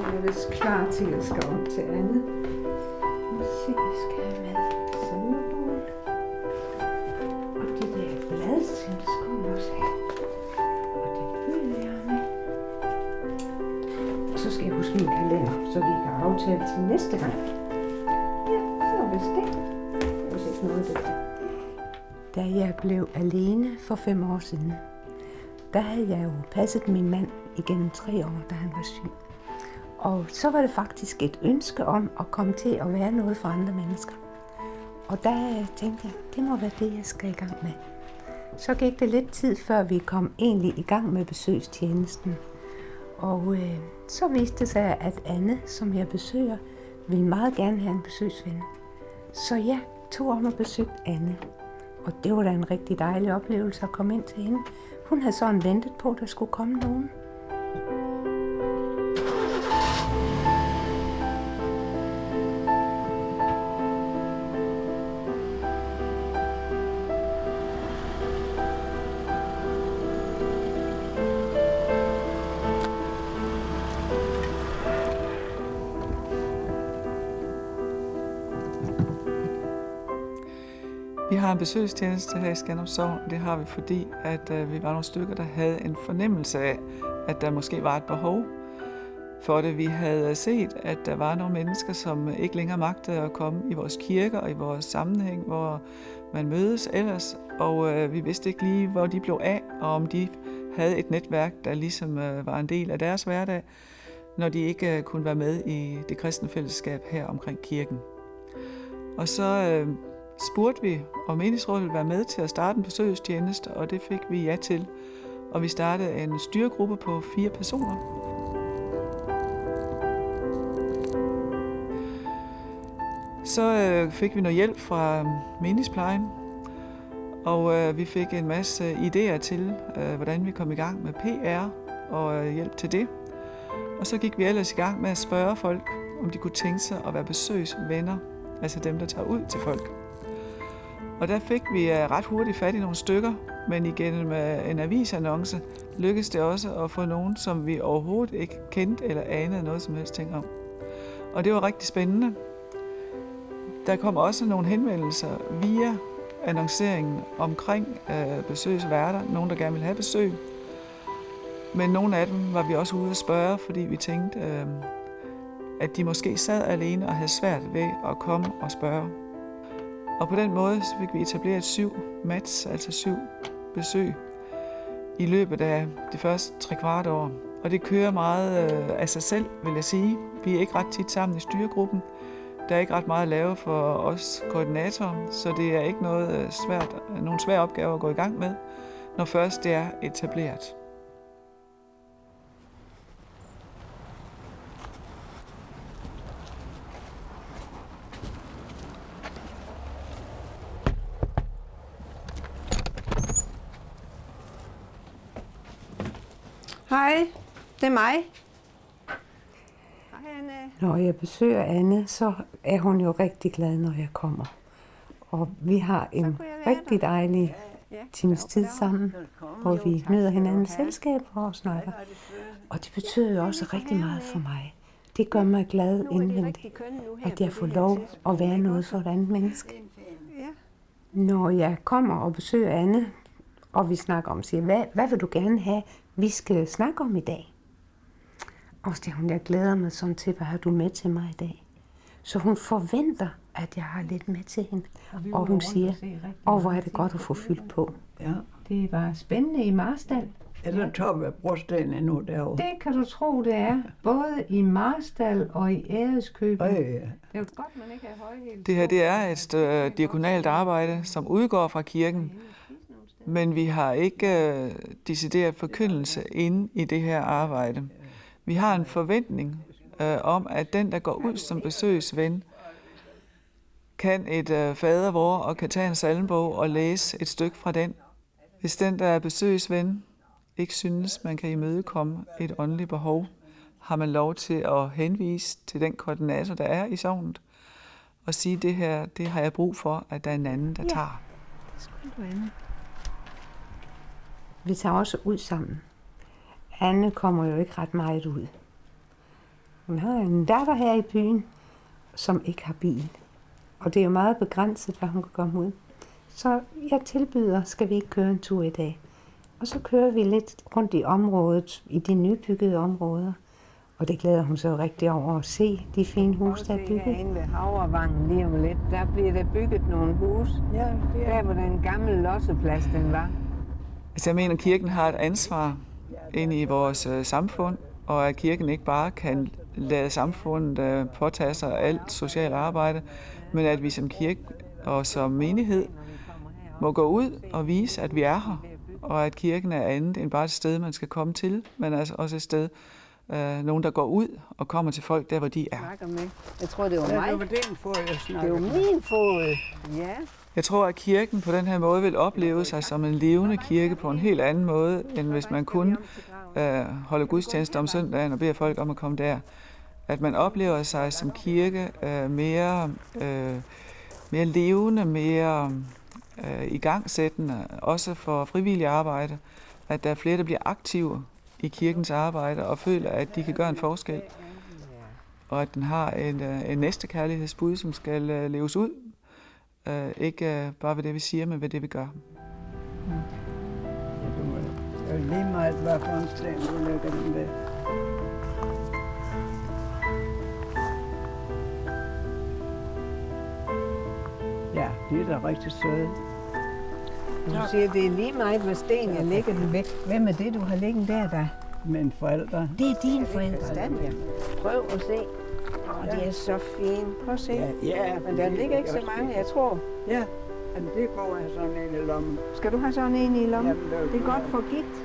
Jeg er vist klar til at skal om til Anne. Nu se, skal jeg med salmebogen. Og det der blad, som det skulle hun også have. Og det byder jeg med. Og så skal jeg huske min kalender, så vi kan aftale til næste gang. Ja, det var vist det. Det var vist ikke noget af det. Da jeg blev alene for 5 år siden, der havde jeg jo passet min mand igennem 3 år, da han var syg. Og så var det faktisk et ønske om at komme til at være noget for andre mennesker. Og der tænkte jeg, det må være det, jeg skal i gang med. Så gik det lidt tid, før vi kom egentlig i gang med besøgstjenesten. Og så viste det sig, at Anne, som jeg besøger, ville meget gerne have en besøgsven. Så jeg tog om og besøgte Anne. Og det var da en rigtig dejlig oplevelse at komme ind til hende. Hun havde sådan ventet på, at der skulle komme nogen. Vi har en besøgstjeneste her i Skanderup Sogn. Det har vi, fordi at vi var nogle stykker, der havde en fornemmelse af, at der måske var et behov for det. Vi havde set, at der var nogle mennesker, som ikke længere magtede at komme i vores kirker og i vores sammenhæng, hvor man mødes ellers. Og vi vidste ikke lige, hvor de blev af, og om de havde et netværk, der ligesom var en del af deres hverdag, når de ikke kunne være med i det kristne fællesskab her omkring kirken. Og så spurgte vi, om menighedsrådet ville være med til at starte en besøgstjeneste, og det fik vi ja til. Og vi startede en styregruppe på 4 personer. Så fik vi noget hjælp fra menighedsplejen, og vi fik en masse idéer til, hvordan vi kom i gang med PR og hjælp til det. Og så gik vi ellers i gang med at spørge folk, om de kunne tænke sig at være besøgsvenner, altså dem, der tager ud til folk. Og der fik vi ret hurtigt fat i nogle stykker, men igennem en avisannonce lykkedes det også at få nogen, som vi overhovedet ikke kendte eller anede noget som helst ting om. Og det var rigtig spændende. Der kom også nogle henvendelser via annonceringen omkring besøgsværter, nogen der gerne ville have besøg. Men nogle af dem var vi også ude at spørge, fordi vi tænkte, at de måske sad alene og havde svært ved at komme og spørge. Og på den måde så fik vi etableret 7 mats, altså 7 besøg, i løbet af de første 3/4 år. Og det kører meget af sig selv, vil jeg sige. Vi er ikke ret tit sammen i styregruppen. Der er ikke ret meget at lave for os koordinatorer, så det er ikke nogen svære opgaver at gå i gang med, når først det er etableret. Hej, det er mig. Hej Anne. Når jeg besøger Anne, så er hun jo rigtig glad, når jeg kommer. Og vi har en rigtig dejlig times tid sammen, hvor vi nyder hinandens selskab og snakker. Og det betyder jo også rigtig meget for mig. Det gør mig glad indvendigt, at jeg får lov at være noget for et andet menneske. Når jeg kommer og besøger Anne, og vi snakker om, siger, hvad vil du gerne have, vi skal snakke om i dag? Og så siger hun, jeg glæder mig sådan til, hvad har du med til mig i dag? Så hun forventer, at jeg har lidt med til hende. Og hun siger, hvor er det godt at få fyldt på. Ja. Det var spændende i Marstal. Eller toppe af brosten endnu derovre. Det kan du tro, det er. Både i Marstal og i Æreskøbing. Ja. Det er jo godt, man ikke er højhælt. Det her det er et diakonalt arbejde, som udgår fra kirken. Men vi har ikke decideret forkyndelse inde i det her arbejde. Vi har en forventning om, at den, der går ud som besøgsven, kan et fadervor og kan tage en salmebog og læse et stykke fra den. Hvis den, der er besøgsven, ikke synes, man kan imødekomme et åndeligt behov, har man lov til at henvise til den koordinator, der er i sognet, og sige, det her, det har jeg brug for, at der er en anden, der tager. Det skulle du, Anne. Vi tager også ud sammen. Anne kommer jo ikke ret meget ud. Hun har en datter her i byen, som ikke har bil. Og det er jo meget begrænset, hvad hun kan komme ud. Så jeg tilbyder, skal vi ikke køre en tur i dag? Og så kører vi lidt rundt i området, i de nybyggede områder. Og det glæder hun så rigtig over at se, de fine huse, der er bygget. Herinde ved Havrevangen lige om lidt, der bliver der bygget nogle huse. Ja, det er. Der, hvor den gamle losseplads den var. Altså jeg mener, at kirken har et ansvar ind i vores samfund, og at kirken ikke bare kan lade samfundet påtage sig alt socialt arbejde, men at vi som kirke og som menighed må gå ud og vise, at vi er her, og at kirken er andet end bare et sted, man skal komme til, men altså også et sted, nogen, der går ud og kommer til folk der, hvor de er. Jeg tror, det var mig. Det var din fod, jeg Det snakkede var med. min fod. Ja. Jeg tror, at kirken på den her måde vil opleve sig som en levende kirke på en helt anden måde, end hvis man kun holder gudstjeneste om søndagen og beder folk om at komme der. At man oplever sig som kirke mere levende, mere igangsættende, også for frivillige arbejde. At der er flere, der bliver aktive i kirkens arbejde og føler, at de kan gøre en forskel. Og at den har en næstekærlighedsbud, som skal leves ud. Ikke bare ved det, vi siger, men ved det, vi gør. Det er lige meget, hvad for en sten du lægger den ved. Ja, det er da rigtig søde. Du siger, det er lige meget, hvad sten jeg lægger den ved. Hvem er det, du har liggende der? Men forældre, Det er dine forældre. Prøv at se. Og de er så fine. Prøv at se. ja, Men der ligger ikke så mange, jeg tror. Ja, men det går jeg sådan en i lommen. Skal du have sådan en i lommen? Ja, Det er godt for gigt.